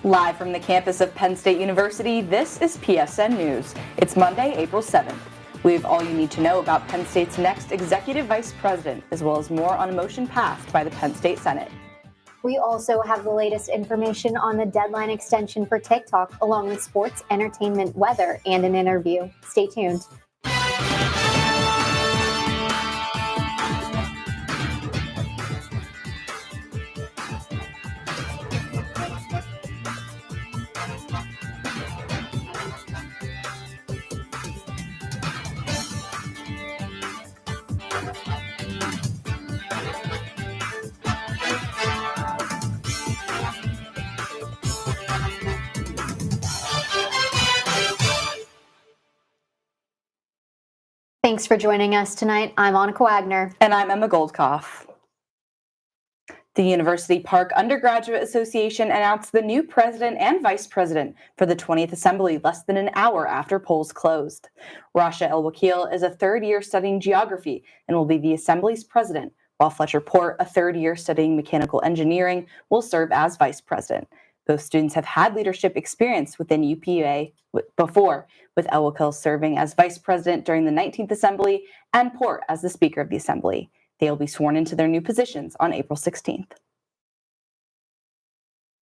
Live from the campus of Penn State University, this is PSN News. It's Monday, April 7th. We have all you need to know about Penn State's next executive vice president, as well as more on a motion passed by the Penn State Senate. We also have the latest information on the deadline extension for Tik Tok, along with sports, entertainment, weather, and an interview. Stay tuned. Thanks for joining us tonight. I'm Anneke Wagner. And I'm Emma Goldkopf. The University Park Undergraduate Association announced the new president and vice president for the 20th Assembly less than an hour after polls closed. Rasha El-Wakil is a third-year studying geography and will be the Assembly's president, while Fletcher Port, a third-year studying mechanical engineering, will serve as vice president. Both students have had leadership experience within UPA before, with El-Wakil serving as vice president during the 19th Assembly and Port as the Speaker of the Assembly. They will be sworn into their new positions on April 16th.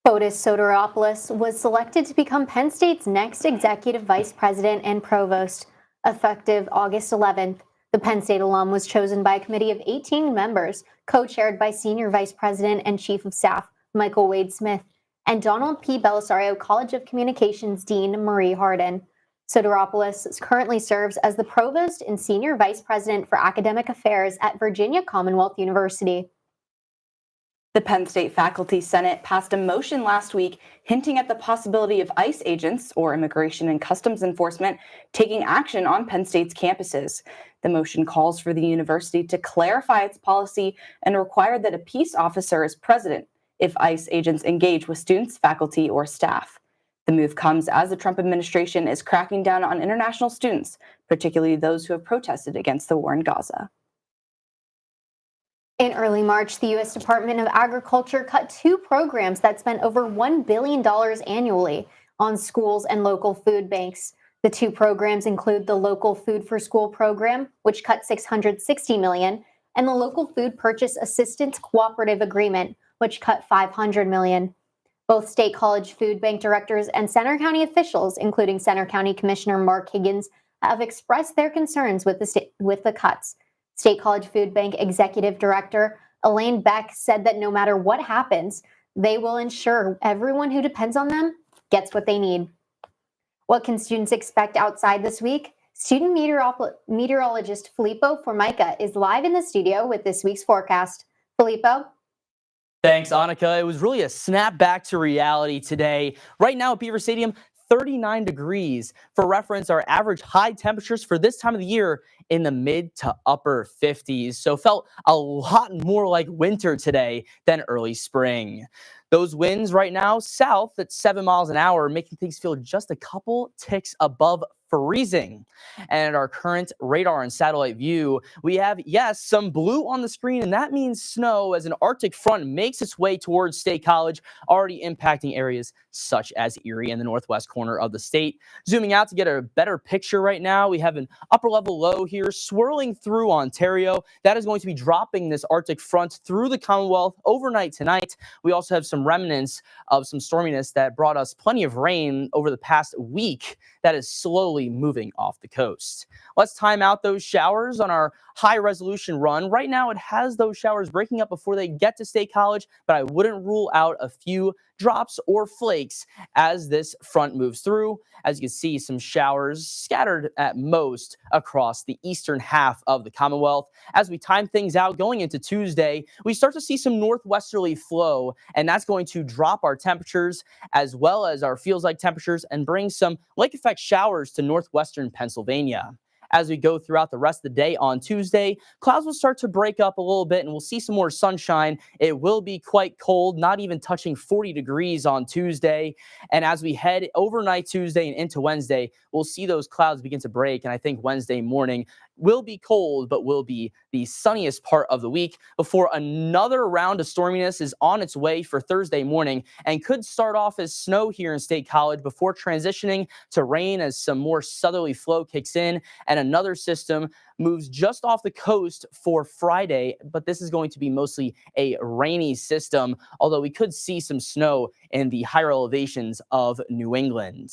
Fotis Soteropoulos was selected to become Penn State's next executive vice president and provost, effective August 11th. The Penn State alum was chosen by a committee of 18 members, co-chaired by Senior Vice President and Chief of Staff Michael Wade Smith and Donald P. Belisario College of Communications Dean Marie Hardin. Soteropoulos currently serves as the Provost and Senior Vice President for Academic Affairs at Virginia Commonwealth University. The Penn State Faculty Senate passed a motion last week hinting at the possibility of ICE agents, or Immigration and Customs Enforcement, taking action on Penn State's campuses. The motion calls for the university to clarify its policy and require that a peace officer is present if ICE agents engage with students, faculty, or staff. The move comes as the Trump administration is cracking down on international students, particularly those who have protested against the war in Gaza. In early March, the U.S. Department of Agriculture cut two programs that spent over $1 billion annually on schools and local food banks. The two programs include the Local Food for School program, which cut $660 million, and the Local Food Purchase Assistance Cooperative Agreement, which cut $500 million. Both State College Food Bank directors and Centre County officials, including Centre County Commissioner Mark Higgins, have expressed their concerns with the cuts. State College Food Bank Executive Director Elaine Beck said that no matter what happens, they will ensure everyone who depends on them gets what they need. What can students expect outside this week? Student meteorologist Filippo Formica is live in the studio with this week's forecast. Filippo? Thanks, Anneke. It was really a snap back to reality today. Right now at Beaver Stadium, 39 degrees. For reference, our average high temperatures for this time of the year in the mid to upper 50s. So felt a lot more like winter today than early spring. Those winds right now south at 7 miles an hour, making things feel just a couple ticks above freezing. And at our current radar and satellite view, we have, yes, some blue on the screen, and that means snow as an Arctic front makes its way towards State College, already impacting areas such as Erie and the northwest corner of the state. Zooming out to get a better picture right now, we have an upper level low here swirling through Ontario. That is going to be dropping this Arctic front through the Commonwealth overnight tonight. We also have some remnants of some storminess that brought us plenty of rain over the past week that is slowly moving off the coast. Let's time out those showers on our high resolution run. Right now it has those showers breaking up before they get to State College, but I wouldn't rule out a few drops or flakes as this front moves through. As you can see, some showers scattered at most across the eastern half of the Commonwealth. As we time things out going into Tuesday, we start to see some northwesterly flow, and that's going to drop our temperatures as well as our feels like temperatures and bring some lake effect showers to northwestern Pennsylvania. As we go throughout the rest of the day on Tuesday, clouds will start to break up a little bit and we'll see some more sunshine. It will be quite cold, not even touching 40 degrees on Tuesday. And as we head overnight Tuesday and into Wednesday, we'll see those clouds begin to break. And I think Wednesday morning, will be cold, but will be the sunniest part of the week before another round of storminess is on its way for Thursday morning and could start off as snow here in State College before transitioning to rain as some more southerly flow kicks in and another system moves just off the coast for Friday, but this is going to be mostly a rainy system, although we could see some snow in the higher elevations of New England.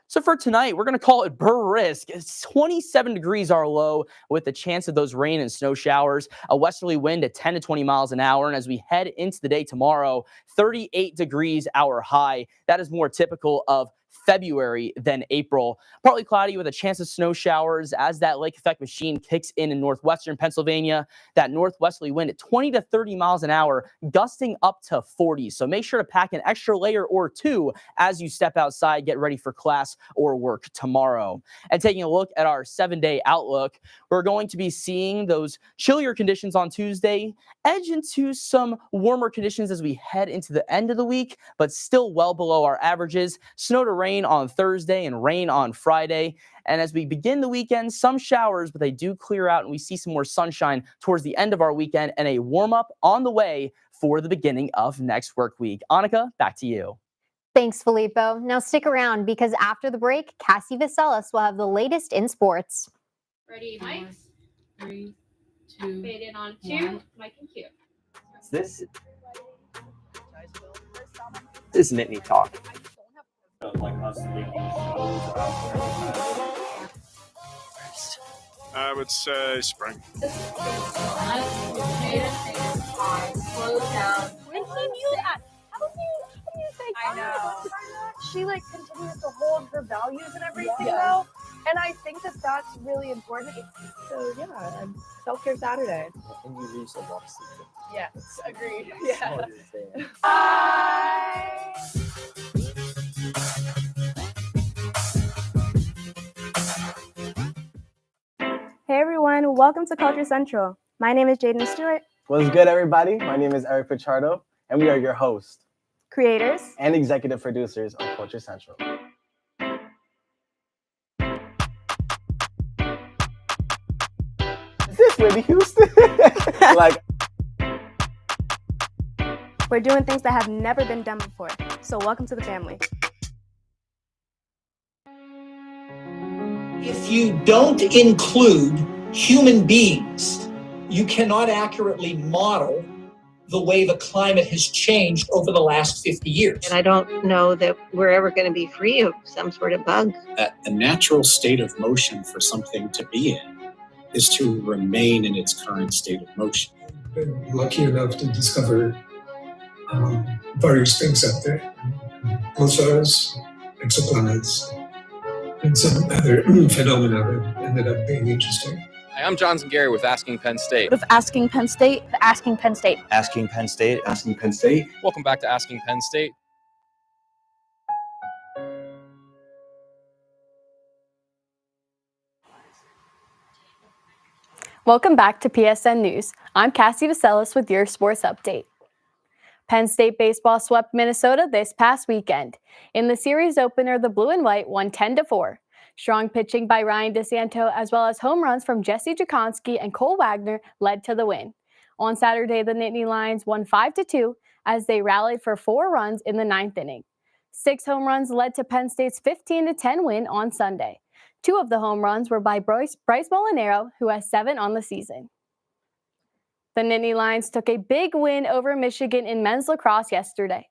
So for tonight, we're going to call it brisk. It's 27 degrees our low with the chance of those rain and snow showers, a westerly wind at 10 to 20 miles an hour. And as we head into the day tomorrow, 38 degrees our high. That is more typical of February than April. Partly cloudy with a chance of snow showers as that lake effect machine kicks in northwestern Pennsylvania. That northwesterly wind at 20 to 30 miles an hour, gusting up to 40. So make sure to pack an extra layer or two as you step outside, get ready for class or work tomorrow. And taking a look at our 7-day outlook, we're going to be seeing those chillier conditions on Tuesday edge into some warmer conditions as we head into the end of the week, but still well below our averages. Snow to rain on Thursday and rain on Friday. And as we begin the weekend, some showers, but they do clear out and we see some more sunshine towards the end of our weekend and a warm up on the way for the beginning of next work week. Annika, back to you. Thanks, Filippo. Now stick around because after the break, Cassie Vaselis will have the latest in sports. Ready, Mike? 3, 2, fade in on 2, Mike and Q. This is Nittany Talk. I would say spring. Slow down. And he knew that. How do you say I know. she continues to hold her values and everything though, and I think that that's really important. So yeah, and self-care Saturday. And you lose a lot of sleep. Yes, agreed. Yeah. Hey everyone, welcome to Culture Central. My name is Jaden Stewart, What's good, everybody? My name is Eric Pichardo, and we are your hosts creators and executive producers of Culture Central. Is this Whitney Houston? We're doing things that have never been done before, so welcome to the family. If you don't include human beings, you cannot accurately model the way the climate has changed over the last 50 years. And I don't know that we're ever going to be free of some sort of bug. A natural state of motion for something to be in is to remain in its current state of motion. I've been lucky enough to discover various things out there. Pulsars, exoplanets, and some other phenomena that ended up being interesting. Hi, I'm Johnson Gary with Asking Penn State. With Asking Penn State, Asking Penn State. Asking Penn State. Asking Penn State. Welcome back to Asking Penn State. welcome back to PSN News. I'm Cassie Vaselis with your sports update. Penn State baseball swept Minnesota this past weekend. In the series opener, the Blue and White won 10-4. Strong pitching by Ryan DeSanto, as well as home runs from Jesse Jakonski and Cole Wagner, led to the win. On Saturday, the Nittany Lions won 5-2 as they rallied for 4 runs in the 9th inning. 6 home runs led to Penn State's 15-10 win on Sunday. 2 of the home runs were by Bryce Molinaro, who has 7 on the season. The Nittany Lions took a big win over Michigan in men's lacrosse yesterday.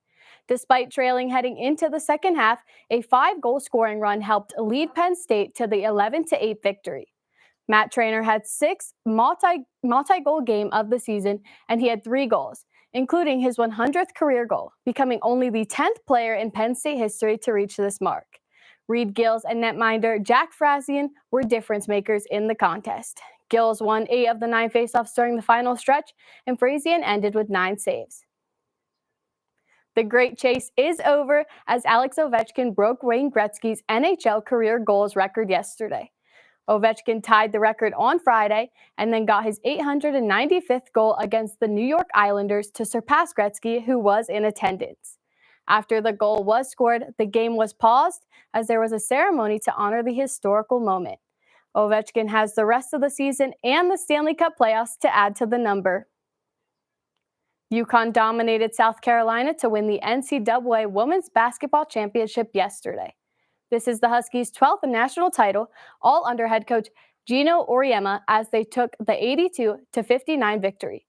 Despite trailing heading into the second half, a 5-goal scoring run helped lead Penn State to the 11-8 victory. Matt Trainer had 6th multi-goal game of the season, and he had 3 goals, including his 100th career goal, becoming only the 10th player in Penn State history to reach this mark. Reed Gills and netminder Jack Frazian were difference makers in the contest. Gills won 8 of the 9 faceoffs during the final stretch, and Frazian ended with 9 saves. The great chase is over as Alex Ovechkin broke Wayne Gretzky's NHL career goals record yesterday. Ovechkin tied the record on Friday and then got his 895th goal against the New York Islanders to surpass Gretzky, who was in attendance. After the goal was scored, the game was paused as there was a ceremony to honor the historical moment. Ovechkin has the rest of the season and the Stanley Cup playoffs to add to the number. UConn dominated South Carolina to win the NCAA Women's Basketball Championship yesterday. This is the Huskies' 12th national title, all under head coach Gino Auriemma, as they took the 82-59 victory.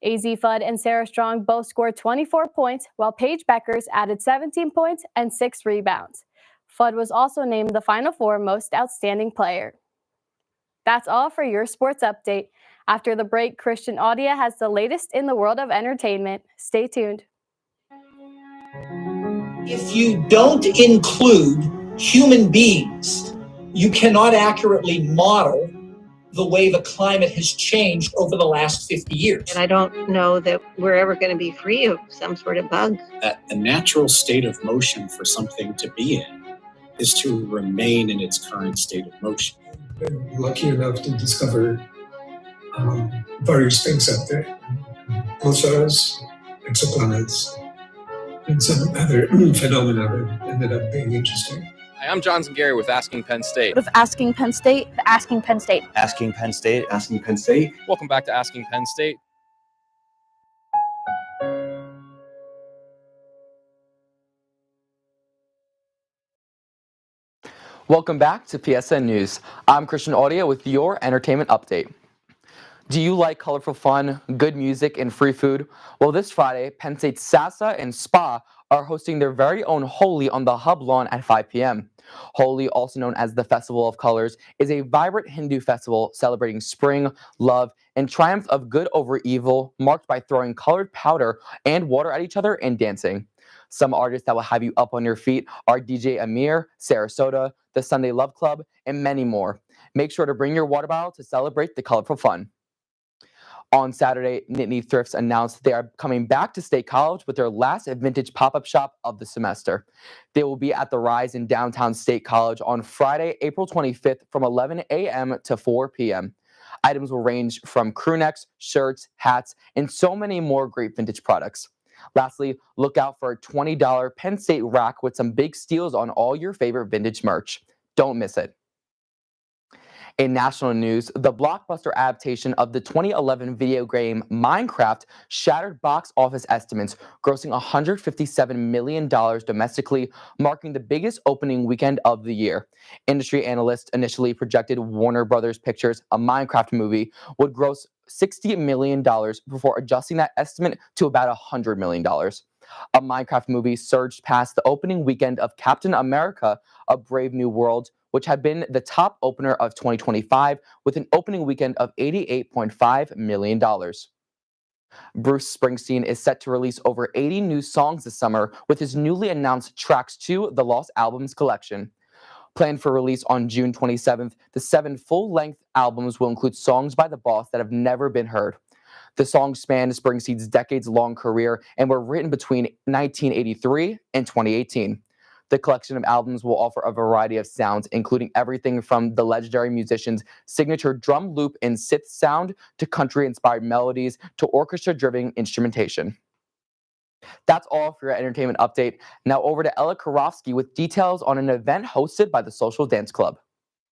AZ Fudd and Sarah Strong both scored 24 points, while Paige Beckers added 17 points and 6 rebounds. Fudd was also named the Final Four Most Outstanding Player. That's all for your sports update. After the break, Christian Audia has the latest in the world of entertainment. Stay tuned. If you don't include human beings, you cannot accurately model the way the climate has changed over the last 50 years. And I don't know that we're ever going to be free of some sort of bug. That the natural state of motion for something to be in is to remain in its current state of motion. I've been lucky enough to discover various things out there. Pulsars, exoplanets, and some other phenomena that ended up being interesting. Hi, I'm Johnson Gary with Asking Penn State. Of Asking Penn State, Asking Penn State. Asking Penn State. Asking Penn State. Welcome back to Asking Penn State. Welcome back to PSN News. I'm Christian Audia with your entertainment update. Do you like colorful fun, good music, and free food? Well, this Friday, Penn State's Sasa and Spa are hosting their very own Holi on the Hub lawn at 5 p.m. Holi, also known as the Festival of Colors, is a vibrant Hindu festival celebrating spring, love, and triumph of good over evil, marked by throwing colored powder and water at each other and dancing. Some artists that will have you up on your feet are DJ Amir, Sarasota, the Sunday Love Club, and many more. Make sure to bring your water bottle to celebrate the colorful fun. On Saturday, Nittany Thrifts announced they are coming back to State College with their last vintage pop-up shop of the semester. They will be at the Rise in downtown State College on Friday, April 25th from 11 a.m. to 4 p.m. Items will range from crew necks, shirts, hats, and so many more great vintage products. Lastly, look out for a $20 Penn State rack with some big steals on all your favorite vintage merch. Don't miss it. In national news, the blockbuster adaptation of the 2011 video game Minecraft shattered box office estimates, grossing $157 million domestically, marking the biggest opening weekend of the year. Industry analysts initially projected Warner Brothers Pictures, a Minecraft movie, would gross $60 million before adjusting that estimate to about $100 million. A Minecraft movie surged past the opening weekend of Captain America: A Brave New World, which had been the top opener of 2025 with an opening weekend of $88.5 million. Bruce Springsteen is set to release over 80 new songs this summer with his newly announced Tracks 2, The Lost Albums collection. Planned for release on June 27th, the 7 full-length albums will include songs by the boss that have never been heard. The songs span Springsteen's decades-long career and were written between 1983 and 2018. The collection of albums will offer a variety of sounds, including everything from the legendary musician's signature drum loop and synth sound to country-inspired melodies to orchestra-driven instrumentation. That's all for your entertainment update. Now over to Ella Karofsky with details on an event hosted by the Social Dance Club.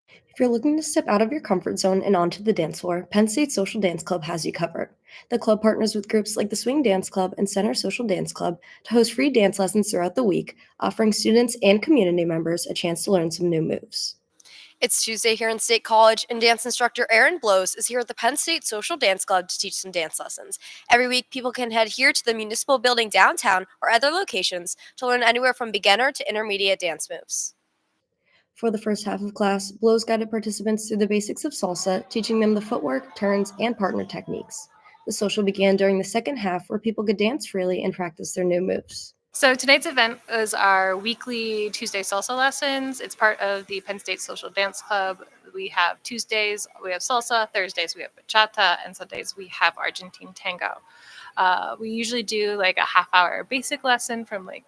If you're looking to step out of your comfort zone and onto the dance floor, Penn State Social Dance Club has you covered. The club partners with groups like the Swing Dance Club and Center Social Dance Club to host free dance lessons throughout the week, offering students and community members a chance to learn some new moves. It's Tuesday here in State College, and dance instructor Erin Blows is here at the Penn State Social Dance Club to teach some dance lessons. Every week, people can head here to the municipal building downtown or other locations to learn anywhere from beginner to intermediate dance moves. For the first half of class, Blows guided participants through the basics of salsa, teaching them the footwork, turns, and partner techniques. The social began during the second half, where people could dance freely and practice their new moves. So tonight's event is our weekly Tuesday salsa lessons. It's part of the Penn State Social Dance Club. We have Tuesdays, we have salsa, Thursdays we have bachata, and Sundays we have Argentine tango. We usually do like a half-hour basic lesson from like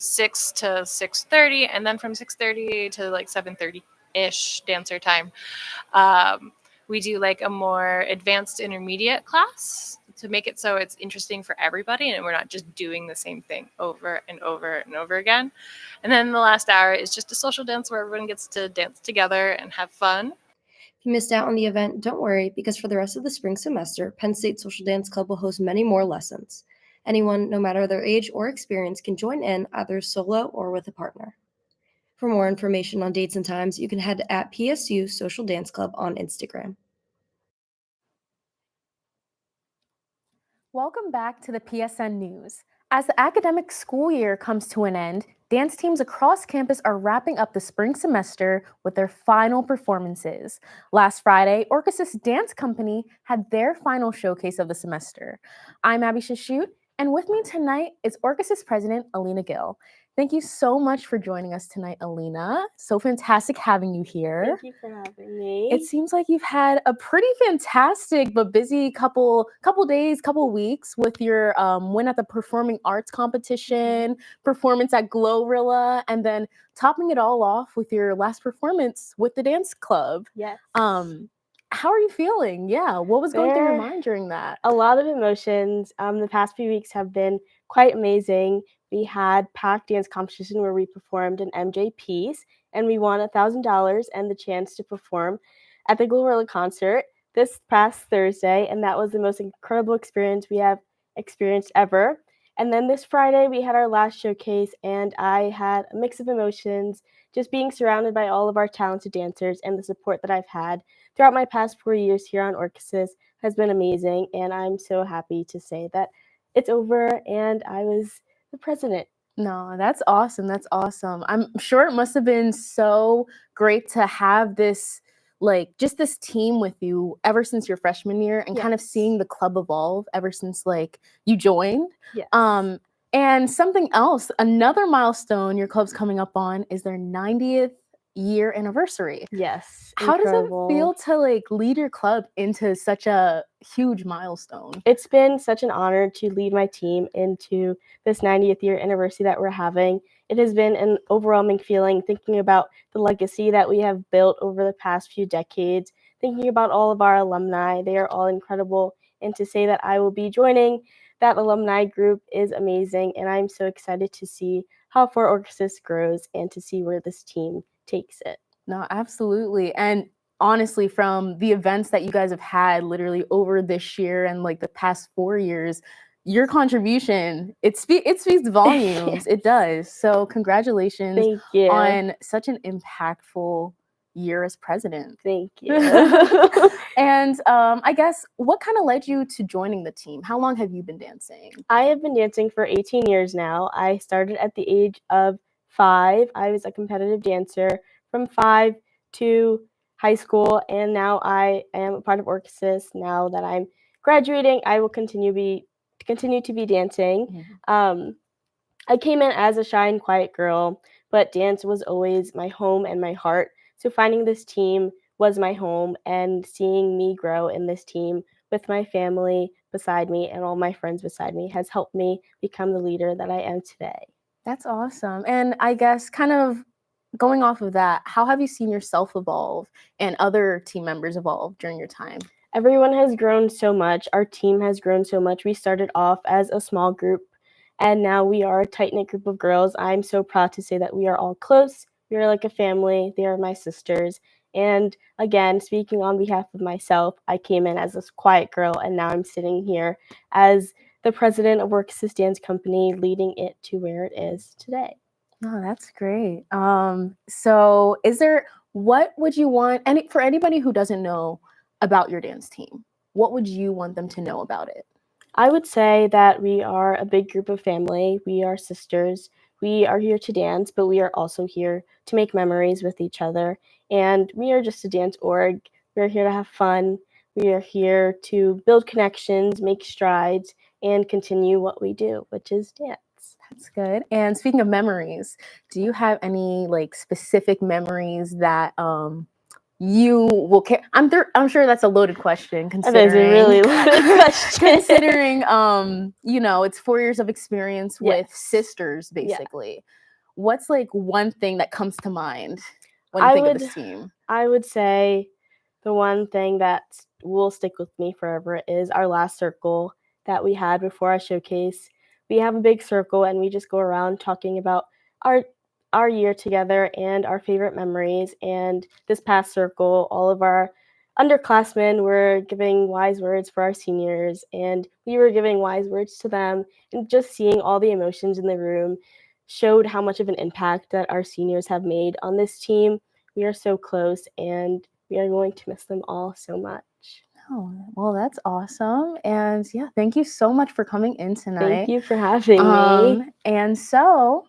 6 to 6:30, and then from 6:30 to like 7:30-ish dancer time. We do like a more advanced intermediate class to make it so it's interesting for everybody and we're not just doing the same thing over and over and over again. And then the last hour is just a social dance where everyone gets to dance together and have fun. If you missed out on the event, don't worry, because for the rest of the spring semester, Penn State Social Dance Club will host many more lessons. Anyone, no matter their age or experience, can join in either solo or with a partner. For more information on dates and times, you can head at PSU Social Dance Club on Instagram. Welcome back to the PSN News. As the academic school year comes to an end, dance teams across campus are wrapping up the spring semester with their final performances. Last Friday, Orchesis Dance Company had their final showcase of the semester. I'm Abby Shashute, and with me tonight is Orchesis President Alina Gill. Thank you so much for joining us tonight, Alina. So fantastic having you here. Thank you for having me. It seems like you've had a pretty fantastic but busy couple days, couple weeks with your win at the Performing Arts Competition, performance at Glorilla, and then topping it all off with your last performance with the dance club. Yes. How are you feeling? Yeah, what was going through your mind during that? A lot of emotions. The past few weeks have been quite amazing. We had packed dance competition where we performed an MJ piece, and we won $1,000 and the chance to perform at the Glorilla concert this past Thursday, and that was the most incredible experience we have experienced ever. And then this Friday, we had our last showcase, and I had a mix of emotions, just being surrounded by all of our talented dancers, and the support that I've had throughout my past 4 years here on Orchesis has been amazing, and I'm so happy to say that it's over and I was the president. No, that's awesome. That's awesome. I'm sure it must have been so great to have this, like, just this team with you ever since your freshman year and kind of seeing the club evolve ever since, like, you joined. Yes. And something else, another milestone your club's coming up on is their 90th year anniversary. Yes. How incredible. does it feel to, like, lead your club into such a huge milestone? It's been such an honor to lead my team into this 90th year anniversary that we're having. It has been an overwhelming feeling thinking about the legacy that we have built over the past few decades, thinking about all of our alumni. They are all incredible. And to say that I will be joining that alumni group is amazing. And I'm so excited to see how far Orchesis grows and to see where this team takes it. No, absolutely. And honestly, from the events that you guys have had literally over this year and like the past 4 years, your contribution, it speaks volumes. It does. So congratulations Thank you. on such an impactful year as president. Thank you. And I guess, what kind of led you to joining the team? How long have you been dancing? I have been dancing for 18 years now. I started at the age of 5. I was a competitive dancer from 5 to high school, and now I am a part of Orchesis. Now that I'm graduating, I will continue to be dancing. I came in as a shy and quiet girl, but dance was always my home and my heart. So finding this team was my home, and seeing me grow in this team with my family beside me and all my friends beside me has helped me become the leader that I am today. That's awesome. And I guess kind of going off of that, how have you seen yourself evolve and other team members evolve during your time? Everyone has grown so much. Our team has grown so much. We started off as a small group, and now we are a tight-knit group of girls. I'm so proud to say that we are all close. We are like a family. They are my sisters. And again, speaking on behalf of myself, I came in as a quiet girl, and now I'm sitting here as the president of Orchesis Dance Company, leading it to where it is today. Oh, that's great. So what would you want, and for anybody who doesn't know about your dance team, what would you want them to know about it? I would say that we are a big group of family. We are sisters. We are here to dance, but we are also here to make memories with each other. And we are just a dance org. We are here to have fun. We are here to build connections, make strides, and continue what we do, which is dance. That's good. And speaking of memories, do you have any like specific memories that you will care? I'm sure that's a loaded question. Considering, that is a really loaded question. Considering, it's 4 years of experience with sisters, basically. Yeah. What's like one thing that comes to mind when you think of this team? I would say the one thing that will stick with me forever is our last circle that we had before our showcase. We have a big circle, and we just go around talking about our year together and our favorite memories. And this past circle, all of our underclassmen were giving wise words for our seniors, and we were giving wise words to them. And just seeing all the emotions in the room showed how much of an impact that our seniors have made on this team. We are so close, and we are going to miss them all so much. Oh, well, that's awesome. And yeah, thank you so much for coming in tonight. Thank you for having me. And so,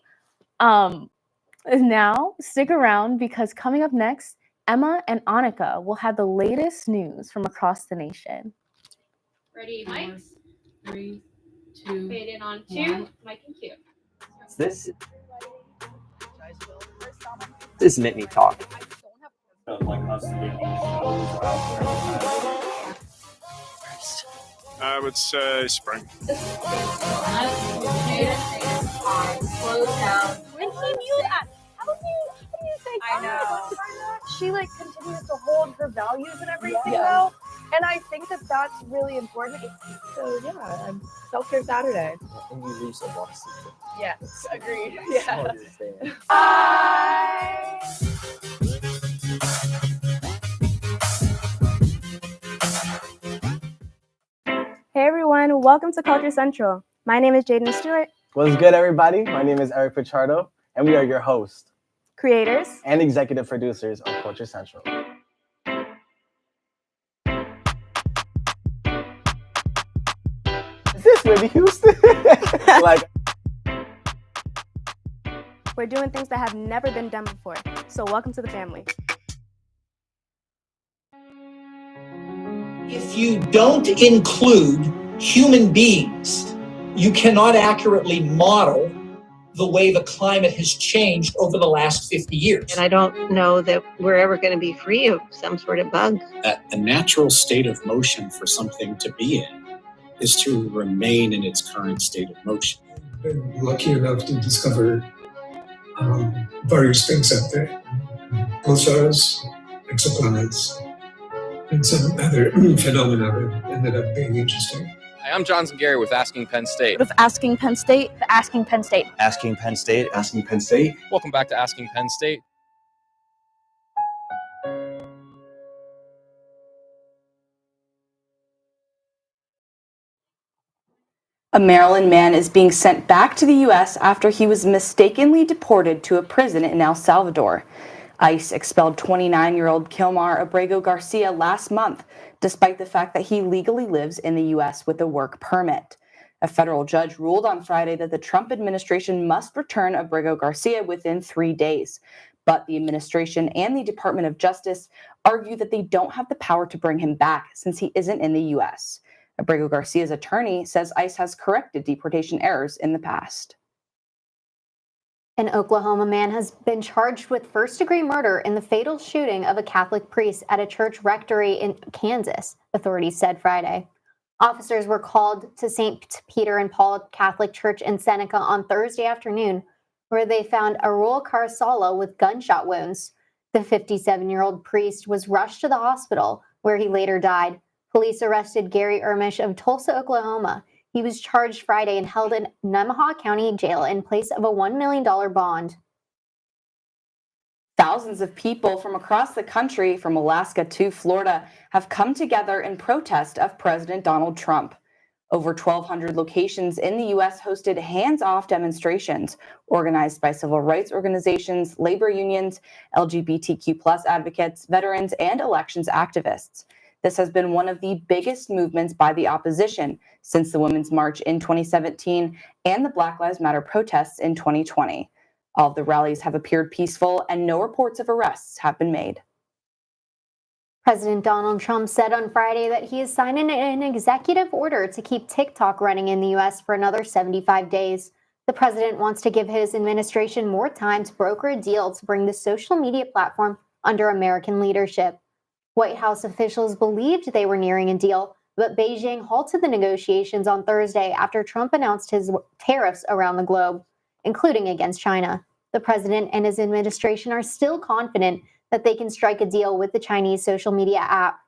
now stick around because coming up next, Emma and Annika will have the latest news from across the nation. Ready, mics? 3, 2. Fade in on 2. Mike and Q. This is Nittany Talk. I would say spring. Slow down. When he knew that, how do you say I know. She continues to hold her values and everything though, and I think that that's really important. So yeah, self-care Saturday. And you lose a lot of sleep. Yes, agreed. It's hard to say. Hey everyone, welcome to Culture Central. My name is Jaden Stewart, What's good, everybody? My name is Eric Pichardo, and we are your hosts creators and executive producers of Culture Central. Is this Whitney Houston? We're doing things that have never been done before, so welcome to the family. If you don't include human beings, you cannot accurately model the way the climate has changed over the last 50 years. And I don't know that we're ever going to be free of some sort of bug. That the natural state of motion for something to be in is to remain in its current state of motion. I've been lucky enough to discover various things out there. Pulsars, exoplanets, and some other phenomena that ended up being interesting. Hi, I'm Johnson Gary with Asking Penn State. With Asking Penn State, Asking Penn State. Asking Penn State. Welcome back to Asking Penn State. A Maryland man is being sent back to the U.S. after he was mistakenly deported to a prison in El Salvador. ICE expelled 29-year-old Kilmar Abrego Garcia last month, despite the fact that he legally lives in the U.S. with a work permit. A federal judge ruled on Friday that the Trump administration must return Abrego Garcia within 3 days. But the administration and the Department of Justice argue that they don't have the power to bring him back since he isn't in the U.S. Abrego Garcia's attorney says ICE has corrected deportation errors in the past. An Oklahoma man has been charged with first-degree murder in the fatal shooting of a Catholic priest at a church rectory in Kansas, authorities said Friday. Officers were called to St. Peter and Paul Catholic Church in Seneca on Thursday afternoon, where they found Arul Carsala with gunshot wounds. The 57-year-old priest was rushed to the hospital, where he later died. Police arrested Gary Ermish of Tulsa, Oklahoma. He was charged Friday and held in Nemaha County Jail in place of a $1 million bond. Thousands of people from across the country, from Alaska to Florida, have come together in protest of President Donald Trump. Over 1,200 locations in the U.S. hosted hands-off demonstrations organized by civil rights organizations, labor unions, LGBTQ+ advocates, veterans, and elections activists. This has been one of the biggest movements by the opposition since the Women's March in 2017 and the Black Lives Matter protests in 2020. All of the rallies have appeared peaceful and no reports of arrests have been made. President Donald Trump said on Friday that he has signed an executive order to keep Tik Tok running in the U.S. for another 75 days. The president wants to give his administration more time to broker a deal to bring the social media platform under American leadership. White House officials believed they were nearing a deal, but Beijing halted the negotiations on Thursday after Trump announced his tariffs around the globe, including against China. The president and his administration are still confident that they can strike a deal with the Chinese social media app.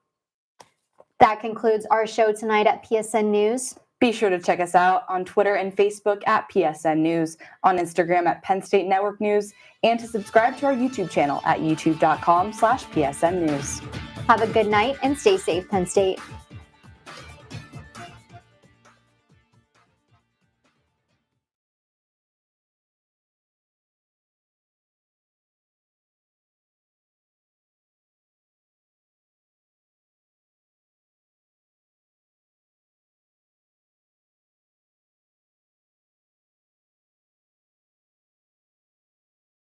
That concludes our show tonight at PSN News. Be sure to check us out on Twitter and Facebook at PSN News, on Instagram at Penn State Network News, and to subscribe to our YouTube channel at youtube.com/PSN News. Have a good night and stay safe, Penn State.